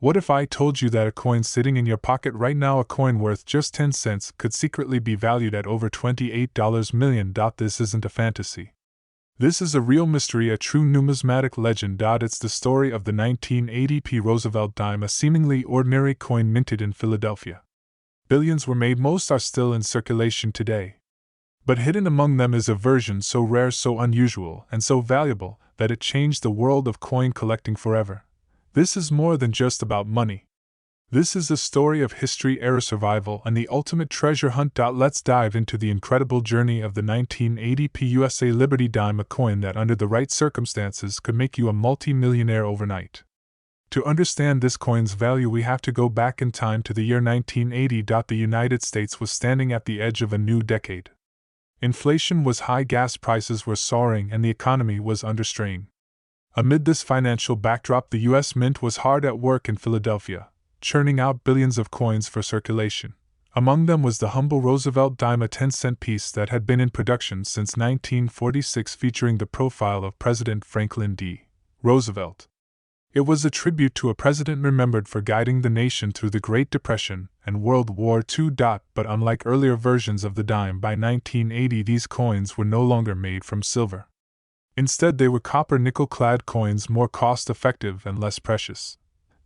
What if I told you that a coin sitting in your pocket right now, a coin worth just 10 cents, could secretly be valued at over $28 million? This isn't a fantasy. This is a real mystery, a true numismatic legend. It's the story of the 1980 Roosevelt dime, a seemingly ordinary coin minted in Philadelphia. Billions were made, most are still in circulation today. But hidden among them is a version so rare, so unusual, and so valuable that it changed the world of coin collecting forever. This is more than just about money. This is a story of history, era, survival, and the ultimate treasure hunt. Let's dive into the incredible journey of the 1980 USA Liberty dime, a coin that under the right circumstances could make you a multi-millionaire overnight. To understand this coin's value, we have to go back in time to the year 1980. The United States was standing at the edge of a new decade. Inflation was high, gas prices were soaring, and the economy was under strain. Amid this financial backdrop, the U.S. Mint was hard at work in Philadelphia, churning out billions of coins for circulation. Among them was the humble Roosevelt dime, a 10-cent piece that had been in production since 1946, featuring the profile of President Franklin D. Roosevelt. It was a tribute to a president remembered for guiding the nation through the Great Depression and World War II. But unlike earlier versions of the dime, by 1980 these coins were no longer made from silver. Instead, they were copper nickel-clad coins, more cost-effective and less precious.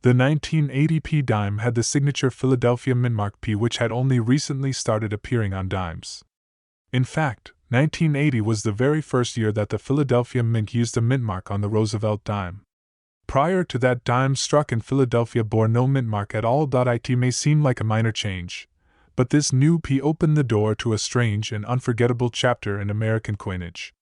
The 1980 dime had the signature Philadelphia mintmark P, which had only recently started appearing on dimes. In fact, 1980 was the very first year that the Philadelphia Mint used a mintmark on the Roosevelt dime. Prior to that, dimes struck in Philadelphia bore no mintmark at all. It may seem like a minor change, but this new P opened the door to a strange and unforgettable chapter in American coinage.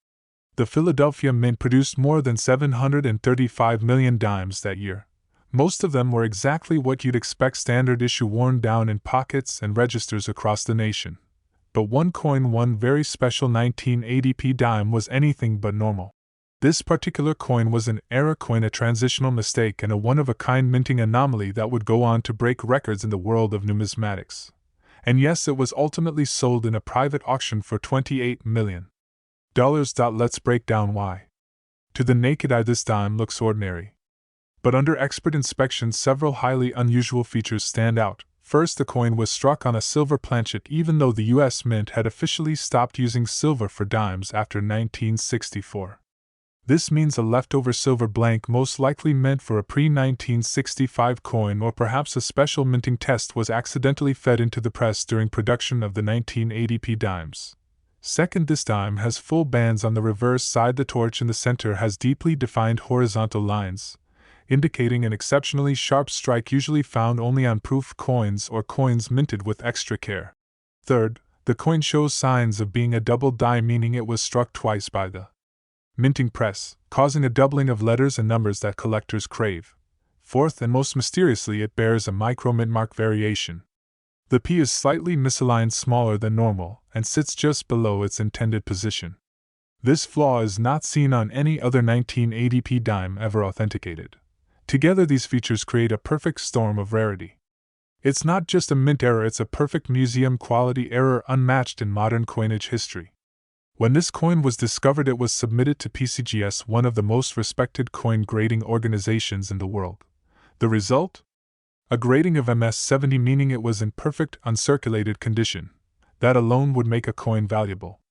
The Philadelphia Mint produced more than 735 million dimes that year. Most of them were exactly what you'd expect, standard issue, worn down in pockets and registers across the nation. But one coin, one very special 1980 dime, was anything but normal. This particular coin was an error coin, a transitional mistake, and a one-of-a-kind minting anomaly that would go on to break records in the world of numismatics. And yes, it was ultimately sold in a private auction for $28 million. Let's break down why. To the naked eye, this dime looks ordinary. But under expert inspection, several highly unusual features stand out. First, the coin was struck on a silver planchet, even though the U.S. Mint had officially stopped using silver for dimes after 1964. This means a leftover silver blank, most likely meant for a pre-1965 coin, or perhaps a special minting test, was accidentally fed into the press during production of the 1980 dimes. Second, this dime has full bands on the reverse side. The torch in the center has deeply defined horizontal lines, indicating an exceptionally sharp strike usually found only on proof coins or coins minted with extra care. Third, the coin shows signs of being a double die, meaning it was struck twice by the minting press, causing a doubling of letters and numbers that collectors crave. Fourth, and most mysteriously, it bears a micro-mintmark variation. The P is slightly misaligned, smaller than normal, and sits just below its intended position. This flaw is not seen on any other 1980 dime ever authenticated. Together, these features create a perfect storm of rarity. It's not just a mint error, it's a perfect museum-quality error, unmatched in modern coinage history. When this coin was discovered, it was submitted to PCGS, one of the most respected coin grading organizations in the world. The result? A grading of MS-70, meaning it was in perfect, uncirculated condition. That alone would make a coin valuable.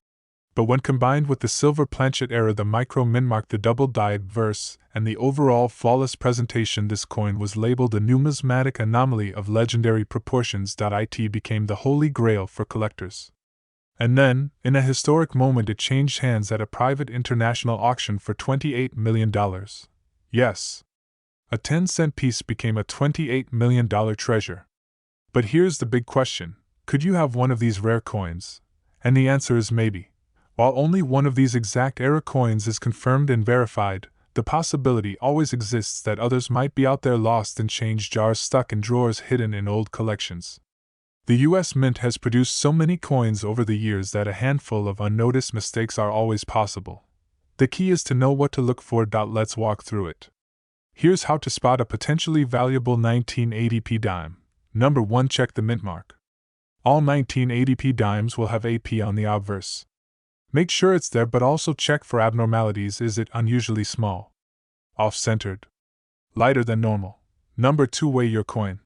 But when combined with the silver planchet error, the micro-mintmark, the double-dyed verse, and the overall flawless presentation, this coin was labeled a numismatic anomaly of legendary proportions. It became the holy grail for collectors. And then, in a historic moment, it changed hands at a private international auction for $28 million. Yes. A 10-cent piece became a $28 million treasure. But here's the big question: could you have one of these rare coins? And the answer is maybe. While only one of these exact era coins is confirmed and verified, the possibility always exists that others might be out there, lost in change jars, stuck in drawers, hidden in old collections. The U.S. Mint has produced so many coins over the years that a handful of unnoticed mistakes are always possible. The key is to know what to look for. Let's walk through it. Here's how to spot a potentially valuable 1980 dime. Number 1. Check the mint mark. All 1980 dimes will have a P on the obverse. Make sure it's there, but also check for abnormalities. Is it unusually small? Off-centered? Lighter than normal? Number 2. Weigh your coin.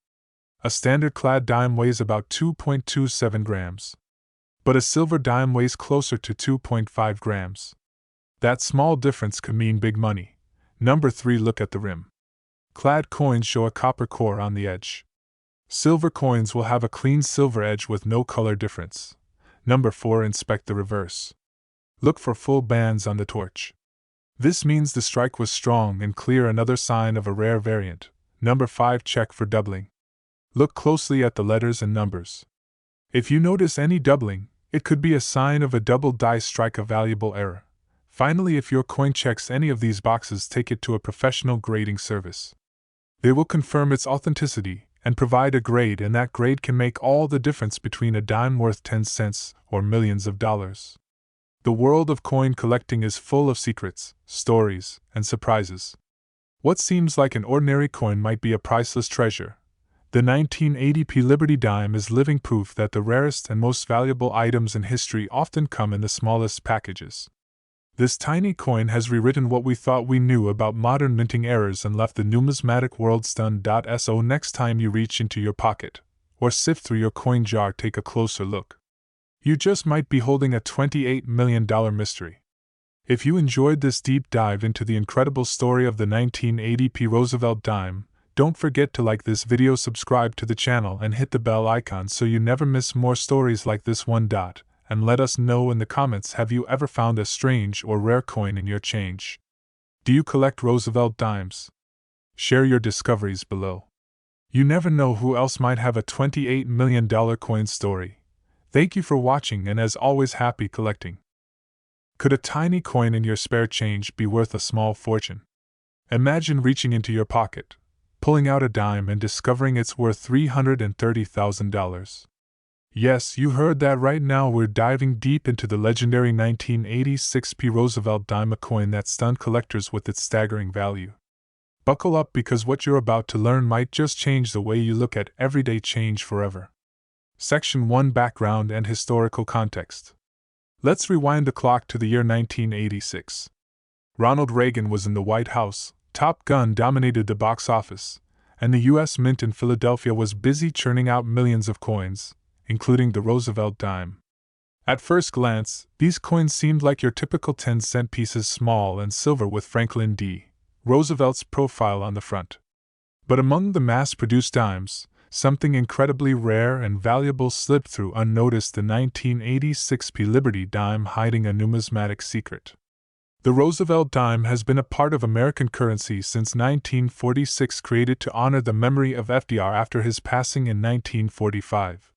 A standard clad dime weighs about 2.27 grams. But a silver dime weighs closer to 2.5 grams. That small difference could mean big money. Number 3. Look at the rim. Clad coins show a copper core on the edge. Silver coins will have a clean silver edge with no color difference. Number 4. Inspect the reverse. Look for full bands on the torch. This means the strike was strong and clear, another sign of a rare variant. Number 5. Check for doubling. Look closely at the letters and numbers. If you notice any doubling, it could be a sign of a double die strike, a valuable error. Finally, if your coin checks any of these boxes, take it to a professional grading service. They will confirm its authenticity and provide a grade, and that grade can make all the difference between a dime worth 10 cents or millions of dollars. The world of coin collecting is full of secrets, stories, and surprises. What seems like an ordinary coin might be a priceless treasure. The 1980p Liberty dime is living proof that the rarest and most valuable items in history often come in the smallest packages. This tiny coin has rewritten what we thought we knew about modern minting errors and left the numismatic world stunned. So next time you reach into your pocket or sift through your coin jar, take a closer look. You just might be holding a $28 million mystery. If you enjoyed this deep dive into the incredible story of the 1980p Roosevelt dime, don't forget to like this video, subscribe to the channel, and hit the bell icon so you never miss more stories like this one. And let us know in the comments, have you ever found a strange or rare coin in your change? Do you collect Roosevelt dimes? Share your discoveries below. You never know who else might have a $28 million coin story. Thank you for watching, and as always, happy collecting. Could a tiny coin in your spare change be worth a small fortune? Imagine reaching into your pocket, pulling out a dime, and discovering it's worth $330,000. Yes, you heard that right. Now we're diving deep into the legendary 1986p Roosevelt dime, a coin that stunned collectors with its staggering value. Buckle up, because what you're about to learn might just change the way you look at everyday change forever. Section 1. Background and historical context. Let's rewind the clock to the year 1986. Ronald Reagan was in the White House, Top Gun dominated the box office, and the U.S. Mint in Philadelphia was busy churning out millions of coins, including the Roosevelt dime. At first glance, these coins seemed like your typical 10-cent pieces, small and silver with Franklin D. Roosevelt's profile on the front. But among the mass-produced dimes, something incredibly rare and valuable slipped through unnoticed, the 1986p Liberty dime, hiding a numismatic secret. The Roosevelt dime has been a part of American currency since 1946, created to honor the memory of FDR after his passing in 1945.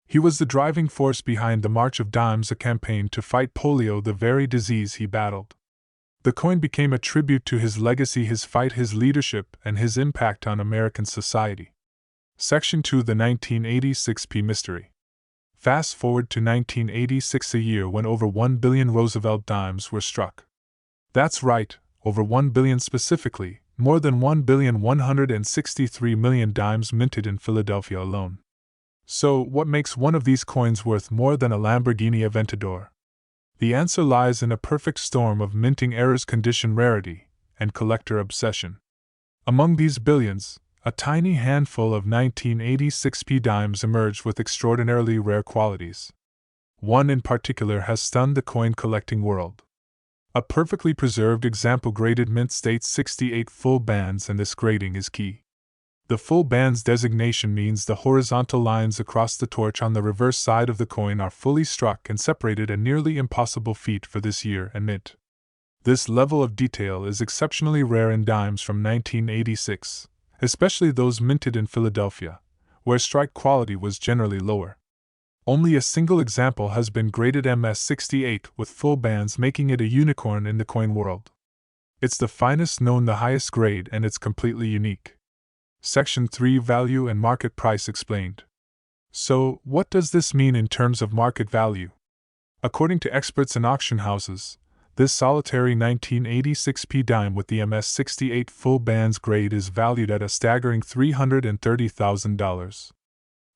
He was the driving force behind the March of Dimes, a campaign to fight polio, the very disease he battled. The coin became a tribute to his legacy, his fight, his leadership, and his impact on American society. Section 2. The 1986p Mystery. Fast forward to 1986, a year when over 1 billion Roosevelt dimes were struck. That's right, over 1 billion specifically, more than 1,163,000,000 dimes minted in Philadelphia alone. So, what makes one of these coins worth more than a Lamborghini Aventador? The answer lies in a perfect storm of minting errors, condition, rarity, and collector obsession. Among these billions, a tiny handful of 1986p dimes emerged with extraordinarily rare qualities. One in particular has stunned the coin collecting world. A perfectly preserved example, graded mint, states 68 full bands, and this grading is key. The full bands designation means the horizontal lines across the torch on the reverse side of the coin are fully struck and separated, a nearly impossible feat for this year and mint. This level of detail is exceptionally rare in dimes from 1986, especially those minted in Philadelphia, where strike quality was generally lower. Only a single example has been graded MS68 with full bands, making it a unicorn in the coin world. It's the finest known, the highest grade, and it's completely unique. Section 3. Value and market price explained. So, what does this mean in terms of market value? According to experts and auction houses, this solitary 1986p dime with the MS68 full bands grade is valued at a staggering $330,000.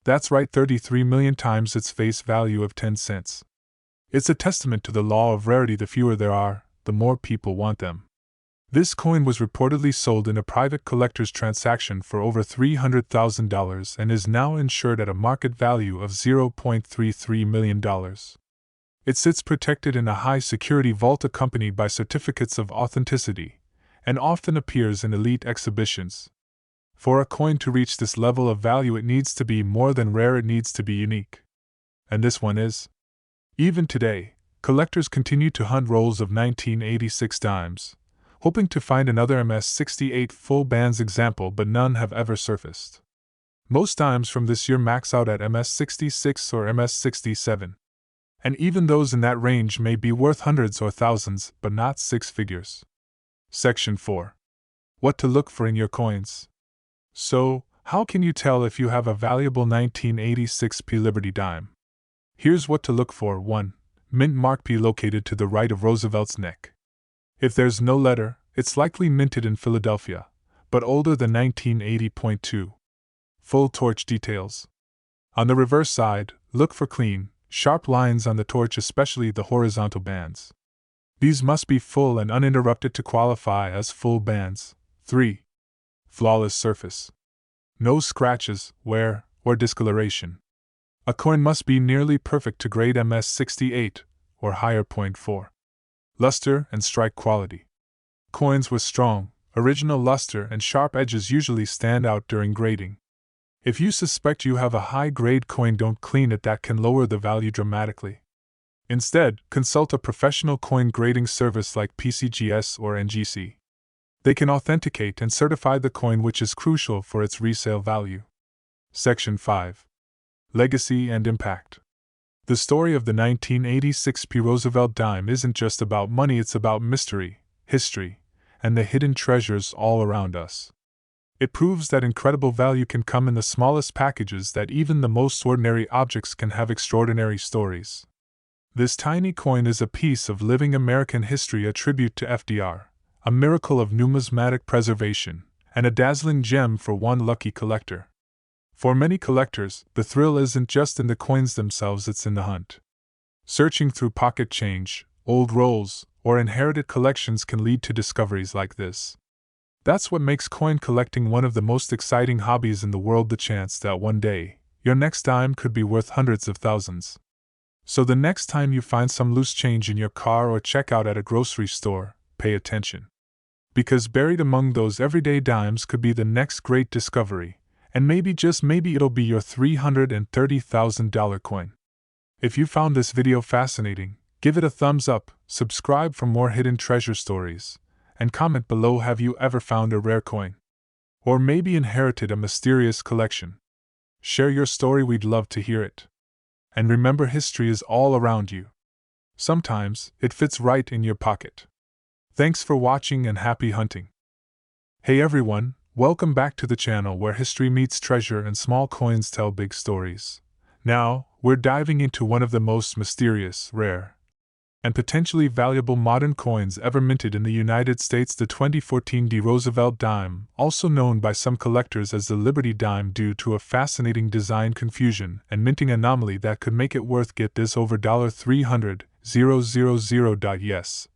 That's right, 33 million times its face value of 10 cents. It's a testament to the law of rarity: the fewer there are, the more people want them. This coin was reportedly sold in a private collector's transaction for over $300,000 and is now insured at a market value of $0.33 million. It sits protected in a high-security vault accompanied by certificates of authenticity, and often appears in elite exhibitions. For a coin to reach this level of value, it needs to be more than rare, it needs to be unique. And this one is. Even today, collectors continue to hunt rolls of 1986 dimes, hoping to find another MS-68 full bands example, but none have ever surfaced. Most dimes from this year max out at MS-66 or MS-67. And even those in that range may be worth hundreds or thousands, but not six figures. Section 4. What to look for in your coins. So, how can you tell if you have a valuable 1986 P Liberty dime? Here's what to look for. 1. Mint mark P located to the right of Roosevelt's neck. If there's no letter, it's likely minted in Philadelphia, but older than 1980.2. Full torch details. On the reverse side, look for clean, sharp lines on the torch, especially the horizontal bands. These must be full and uninterrupted to qualify as full bands. 3. Flawless surface. No scratches, wear, or discoloration. A coin must be nearly perfect to grade MS-68 or higher. 4. Luster and strike quality. Coins with strong, original luster and sharp edges usually stand out during grading. If you suspect you have a high-grade coin, don't clean it, that can lower the value dramatically. Instead, consult a professional coin grading service like PCGS or NGC. They can authenticate and certify the coin, which is crucial for its resale value. Section 5. Legacy and impact. The story of the 1986 P. Roosevelt dime isn't just about money, it's about mystery, history, and the hidden treasures all around us. It proves that incredible value can come in the smallest packages, that even the most ordinary objects can have extraordinary stories. This tiny coin is a piece of living American history, a tribute to FDR, a miracle of numismatic preservation, and a dazzling gem for one lucky collector. For many collectors, the thrill isn't just in the coins themselves, it's in the hunt. Searching through pocket change, old rolls, or inherited collections can lead to discoveries like this. That's what makes coin collecting one of the most exciting hobbies in the world, the chance that one day, your next dime could be worth hundreds of thousands. So the next time you find some loose change in your car or checkout at a grocery store, pay attention. Because buried among those everyday dimes could be the next great discovery, and maybe, just maybe, it'll be your $330,000 coin. If you found this video fascinating, give it a thumbs up, subscribe for more hidden treasure stories, and comment below, have you ever found a rare coin? Or maybe inherited a mysterious collection? Share your story, we'd love to hear it. And remember, history is all around you. Sometimes, it fits right in your pocket. Thanks for watching and happy hunting. Hey everyone, welcome back to the channel where history meets treasure and small coins tell big stories. Now, we're diving into one of the most mysterious, rare, and potentially valuable modern coins ever minted in the United States, the 2014 D. Roosevelt dime, also known by some collectors as the Liberty dime, due to a fascinating design confusion and minting anomaly that could make it worth, get this, over $300,000. Yes,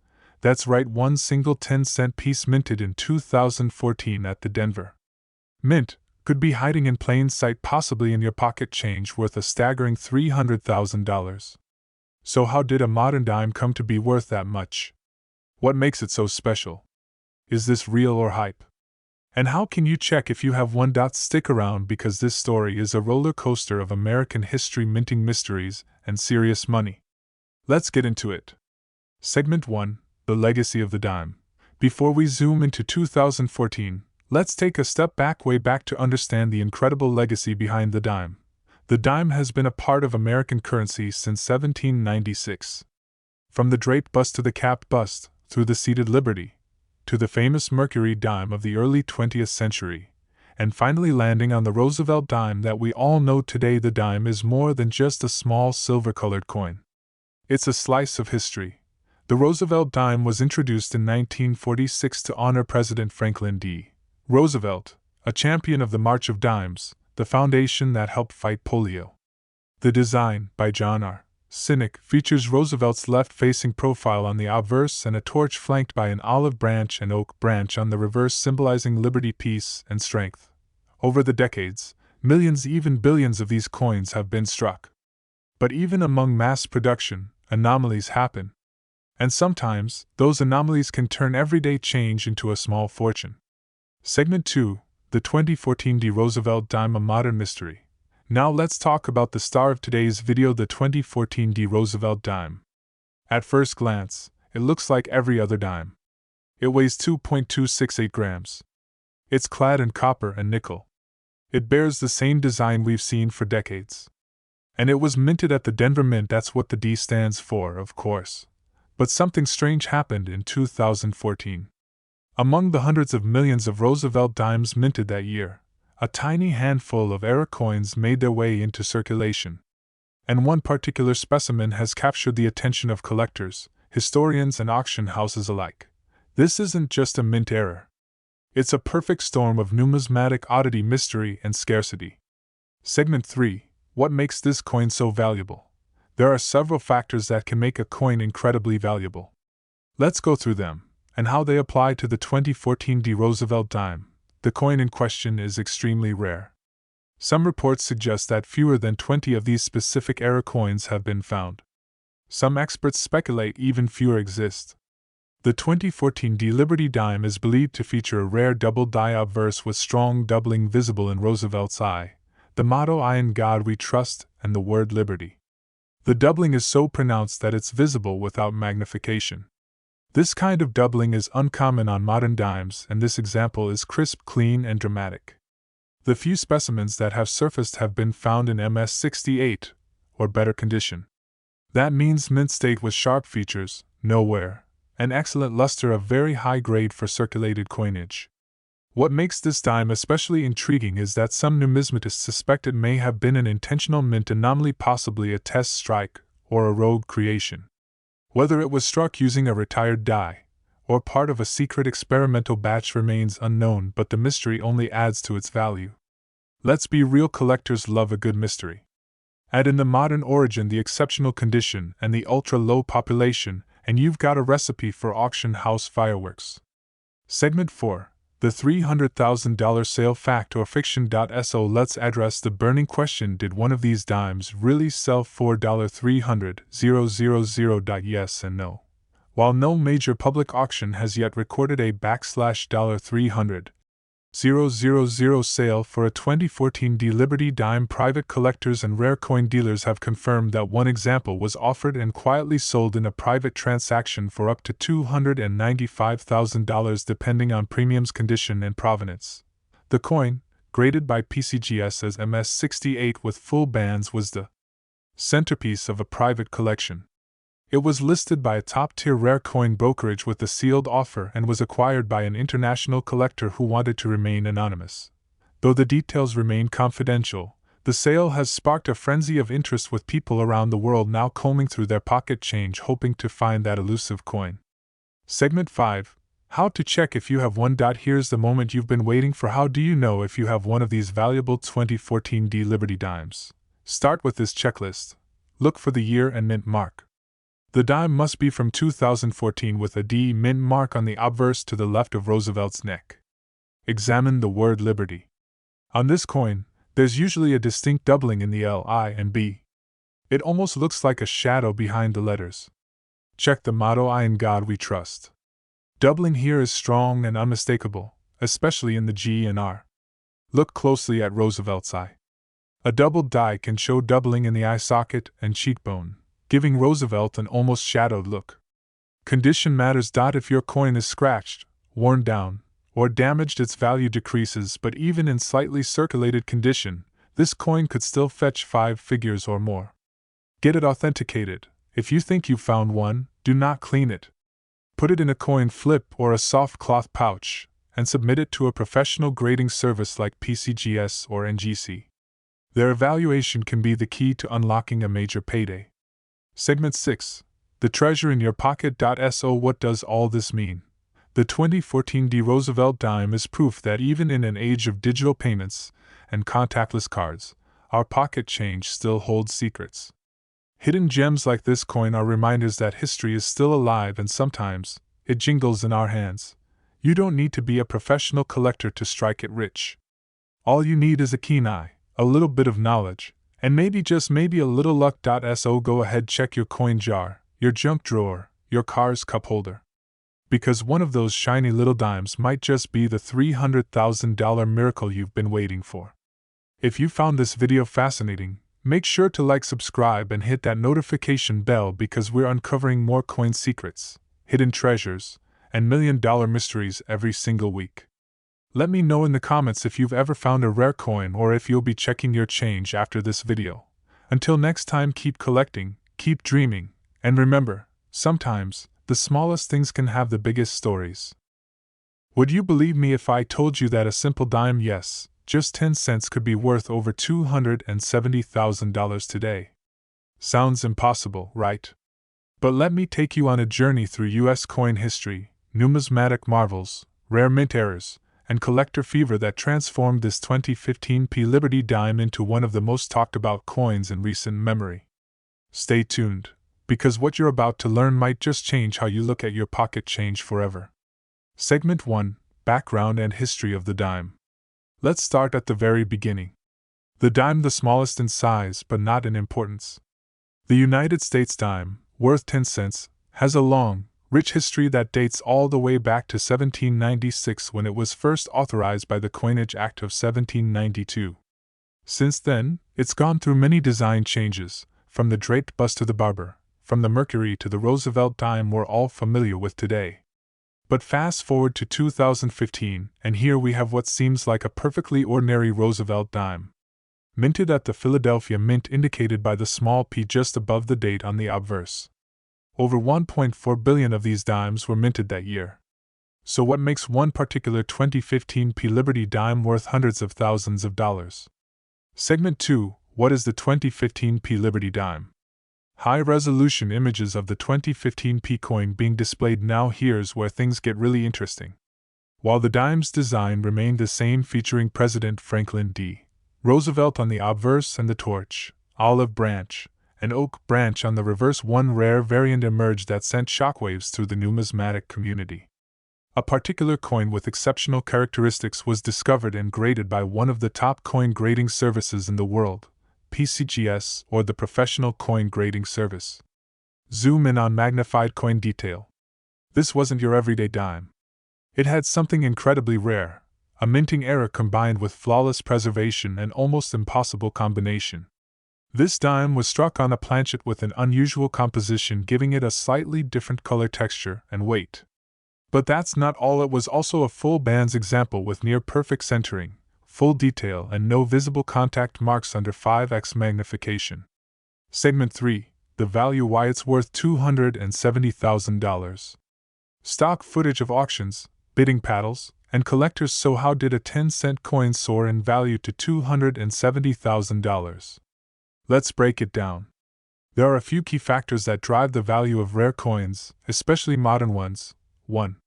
that's right, one single 10-cent piece minted in 2014 at the Denver Mint could be hiding in plain sight, possibly in your pocket change, worth a staggering $300,000. So how did a modern dime come to be worth that much? What makes it so special? Is this real or hype? And how can you check if you have one? Stick around, because this story is a roller coaster of American history, minting mysteries, and serious money. Let's get into it. Segment 1. The legacy of the dime. Before we zoom into 2014, let's take a step back, way back, to understand the incredible legacy behind the dime. The dime has been a part of American currency since 1796. From the draped bust to the capped bust, through the seated Liberty, to the famous Mercury dime of the early 20th century, and finally landing on the Roosevelt dime that we all know today, the dime is more than just a small silver-colored coin. It's a slice of history. The Roosevelt dime was introduced in 1946 to honor President Franklin D. Roosevelt, a champion of the March of Dimes, the foundation that helped fight polio. The design, by John R. Cynic features Roosevelt's left-facing profile on the obverse and a torch flanked by an olive branch and oak branch on the reverse, symbolizing liberty, peace, and strength. Over the decades, millions, even billions of these coins have been struck. But even among mass production, anomalies happen. And sometimes, those anomalies can turn everyday change into a small fortune. Segment 2, the 2014 D. Roosevelt Dime, a Modern Mystery. Now let's talk about the star of today's video, the 2014 D. Roosevelt Dime. At first glance, it looks like every other dime. It weighs 2.268 grams. It's clad in copper and nickel. It bears the same design we've seen for decades. And it was minted at the Denver Mint. That's what the D stands for, of course. But something strange happened in 2014. Among the hundreds of millions of Roosevelt dimes minted that year, a tiny handful of era coins made their way into circulation. And one particular specimen has captured the attention of collectors, historians, and auction houses alike. This isn't just a mint error. It's a perfect storm of numismatic oddity, mystery, and scarcity. Segment 3. What makes this coin so valuable? There are several factors that can make a coin incredibly valuable. Let's go through them, and how they apply to the 2014 D. Roosevelt dime. The coin in question is extremely rare. Some reports suggest that fewer than 20 of these specific era coins have been found. Some experts speculate even fewer exist. The 2014 D. Liberty dime is believed to feature a rare double die obverse with strong doubling visible in Roosevelt's eye, the motto "I in God we trust," and the word liberty. The doubling is so pronounced that it's visible without magnification. This kind of doubling is uncommon on modern dimes, and this example is crisp, clean, and dramatic. The few specimens that have surfaced have been found in MS68, or better condition. That means mint state with sharp features, no wear, and excellent luster of very high grade for circulated coinage. What makes this dime especially intriguing is that some numismatists suspect it may have been an intentional mint anomaly, possibly a test strike or a rogue creation. Whether it was struck using a retired die or part of a secret experimental batch remains unknown, but the mystery only adds to its value. Let's be real, collectors love a good mystery. Add in the modern origin, the exceptional condition, and the ultra-low population, and you've got a recipe for auction house fireworks. Segment 4. The $300,000 sale, fact or fiction. So let's address the burning question: did one of these dimes really sell for $300,000? Yes and no. While no major public auction has yet recorded a $300,000 sale for a 2014 D. Liberty dime, private collectors and rare coin dealers have confirmed that one example was offered and quietly sold in a private transaction for up to $295,000 depending on premium's condition and provenance. The coin, graded by PCGS as MS68 with full bands, was the centerpiece of a private collection. It was listed by a top-tier rare coin brokerage with a sealed offer and was acquired by an international collector who wanted to remain anonymous. Though the details remain confidential, the sale has sparked a frenzy of interest, with people around the world now combing through their pocket change hoping to find that elusive coin. Segment 5. How to check if you have one. Here's the moment you've been waiting for. How do you know if you have one of these valuable 2014 D. Liberty dimes? Start with this checklist. Look for the year and mint mark. The dime must be from 2014 with a D mint mark on the obverse to the left of Roosevelt's neck. Examine the word Liberty. On this coin, there's usually a distinct doubling in the L, I, and B. It almost looks like a shadow behind the letters. Check the motto "I in God we trust." Doubling here is strong and unmistakable, especially in the G and R. Look closely at Roosevelt's eye. A doubled die can show doubling in the eye socket and cheekbone, giving Roosevelt an almost shadowed look. Condition matters. If your coin is scratched, worn down, or damaged, its value decreases, but even in slightly circulated condition, this coin could still fetch 5 figures or more. Get it authenticated. If you think you've found one, do not clean it. Put it in a coin flip or a soft cloth pouch, and submit it to a professional grading service like PCGS or NGC. Their evaluation can be the key to unlocking a major payday. Segment 6. The treasure in your pocket. So what does all this mean? The 2014 D. Roosevelt dime is proof that even in an age of digital payments and contactless cards, our pocket change still holds secrets. Hidden gems like this coin are reminders that history is still alive, and sometimes it jingles in our hands. You don't need to be a professional collector to strike it rich. All you need is a keen eye, a little bit of knowledge, and maybe, just maybe, a little luck. So go ahead, check your coin jar, your junk drawer, your car's cup holder. Because one of those shiny little dimes might just be the $300,000 miracle you've been waiting for. If you found this video fascinating, make sure to like, subscribe, and hit that notification bell, because we're uncovering more coin secrets, hidden treasures, and million-dollar mysteries every single week. Let me know in the comments if you've ever found a rare coin, or if you'll be checking your change after this video. Until next time, keep collecting, keep dreaming, and remember, sometimes the smallest things can have the biggest stories. Would you believe me if I told you that a simple dime, yes, just 10 cents, could be worth over $270,000 today? Sounds impossible, right? But let me take you on a journey through U.S. coin history, numismatic marvels, rare mint errors, and collector fever that transformed this 2015 Liberty dime into one of the most talked about coins in recent memory. Stay tuned, because what you're about to learn might just change how you look at your pocket change forever. Segment 1: Background and History of the Dime. Let's start at the very beginning. The dime, the smallest in size but not in importance. The United States dime, worth 10 cents, has a long, rich history that dates all the way back to 1796, when it was first authorized by the Coinage Act of 1792. Since then, it's gone through many design changes, from the draped bust to the barber, from the Mercury to the Roosevelt dime we're all familiar with today. But fast forward to 2015, and here we have what seems like a perfectly ordinary Roosevelt dime. Minted at the Philadelphia Mint, indicated by the small p just above the date on the obverse. Over 1.4 billion of these dimes were minted that year. So what makes one particular 2015 Liberty dime worth hundreds of thousands of dollars? Segment 2: What is the 2015 Liberty dime? High-resolution images of the 2015 coin being displayed now. Here's where things get really interesting. While the dime's design remained the same, featuring President Franklin D. Roosevelt on the obverse and the torch, olive branch, and oak branch on the reverse, one rare variant emerged that sent shockwaves through the numismatic community. A particular coin with exceptional characteristics was discovered and graded by one of the top coin grading services in the world, PCGS, or the Professional Coin Grading Service. Zoom in on magnified coin detail. This wasn't your everyday dime. It had something incredibly rare, a minting error combined with flawless preservation, an almost impossible combination. This dime was struck on a planchet with an unusual composition, giving it a slightly different color, texture, and weight. But that's not all. It was also a full bands example with near-perfect centering, full detail, and no visible contact marks under 5x magnification. Segment 3: The value, why it's worth $270,000. Stock footage of auctions, bidding paddles, and collectors. So how did a 10-cent coin soar in value to $270,000? Let's break it down. There are a few key factors that drive the value of rare coins, especially modern ones. 1.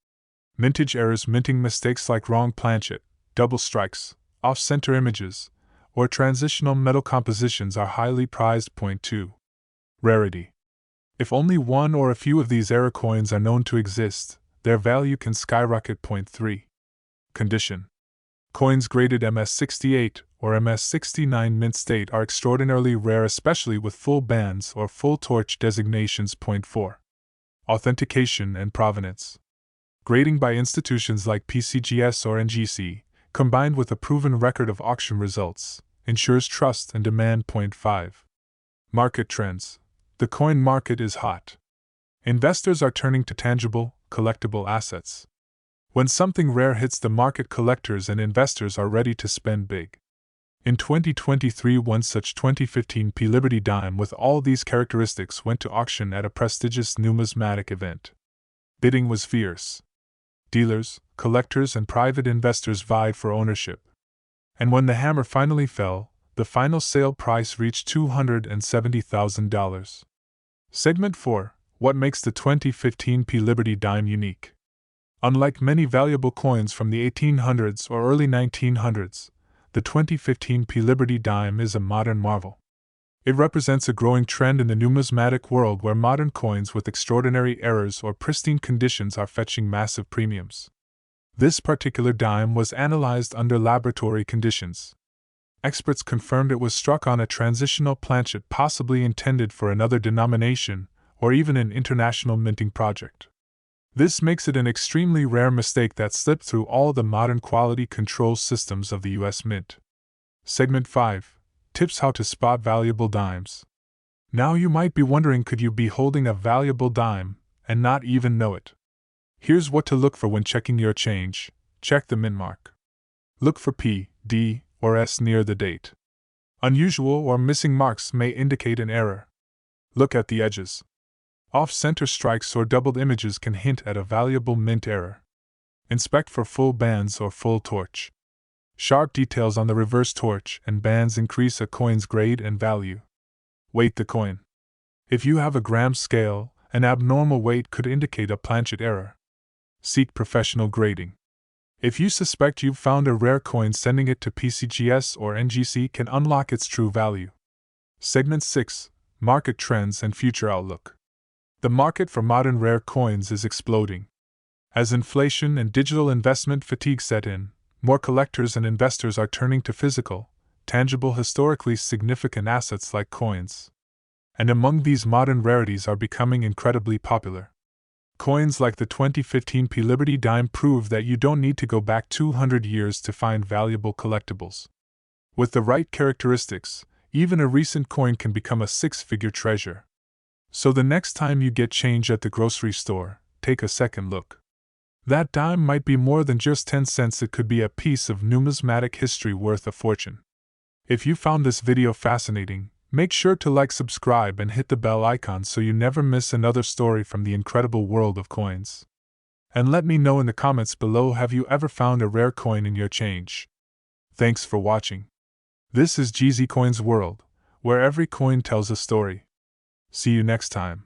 Mintage errors. Minting mistakes like wrong planchet, double strikes, off-center images, or transitional metal compositions are highly prized. Point 2. Rarity. If only one or a few of these error coins are known to exist, their value can skyrocket. Point 3. Condition. Coins graded MS68 or MS69 mint state are extraordinarily rare, especially with full bands or full torch designations. Point 4. Authentication and provenance. Grading by institutions like PCGS or NGC, combined with a proven record of auction results, ensures trust and demand. Point 5. Market trends. The coin market is hot. Investors are turning to tangible, collectible assets. When something rare hits the market, collectors and investors are ready to spend big. In 2023, one such 2015 Liberty dime with all these characteristics went to auction at a prestigious numismatic event. Bidding was fierce. Dealers, collectors, and private investors vied for ownership. And when the hammer finally fell, the final sale price reached $270,000. Segment 4: What makes the 2015 Liberty dime unique? Unlike many valuable coins from the 1800s or early 1900s, the 2015 Liberty dime is a modern marvel. It represents a growing trend in the numismatic world where modern coins with extraordinary errors or pristine conditions are fetching massive premiums. This particular dime was analyzed under laboratory conditions. Experts confirmed it was struck on a transitional planchet possibly intended for another denomination or even an international minting project. This makes it an extremely rare mistake that slipped through all the modern quality control systems of the US Mint. Segment 5. Tips how to spot valuable dimes. Now you might be wondering, could you be holding a valuable dime and not even know it? Here's what to look for when checking your change. Check the mint mark. Look for P, D, or S near the date. Unusual or missing marks may indicate an error. Look at the edges. Off-center strikes or doubled images can hint at a valuable mint error. Inspect for full bands or full torch. Sharp details on the reverse torch and bands increase a coin's grade and value. Weight the coin. If you have a gram scale, an abnormal weight could indicate a planchet error. Seek professional grading. If you suspect you've found a rare coin, sending it to PCGS or NGC can unlock its true value. Segment 6. Market trends and future outlook. The market for modern rare coins is exploding. As inflation and digital investment fatigue set in, more collectors and investors are turning to physical, tangible, historically significant assets like coins. And among these, modern rarities are becoming incredibly popular. Coins like the 2015 P Liberty dime prove that you don't need to go back 200 years to find valuable collectibles. With the right characteristics, even a recent coin can become a six-figure treasure. So the next time you get change at the grocery store, take a second look. That dime might be more than just 10 cents, it could be a piece of numismatic history worth a fortune. If you found this video fascinating, make sure to like, subscribe, and hit the bell icon so you never miss another story from the incredible world of coins. And let me know in the comments below, have you ever found a rare coin in your change? Thanks for watching. This is GZ Coins World, where every coin tells a story. See you next time.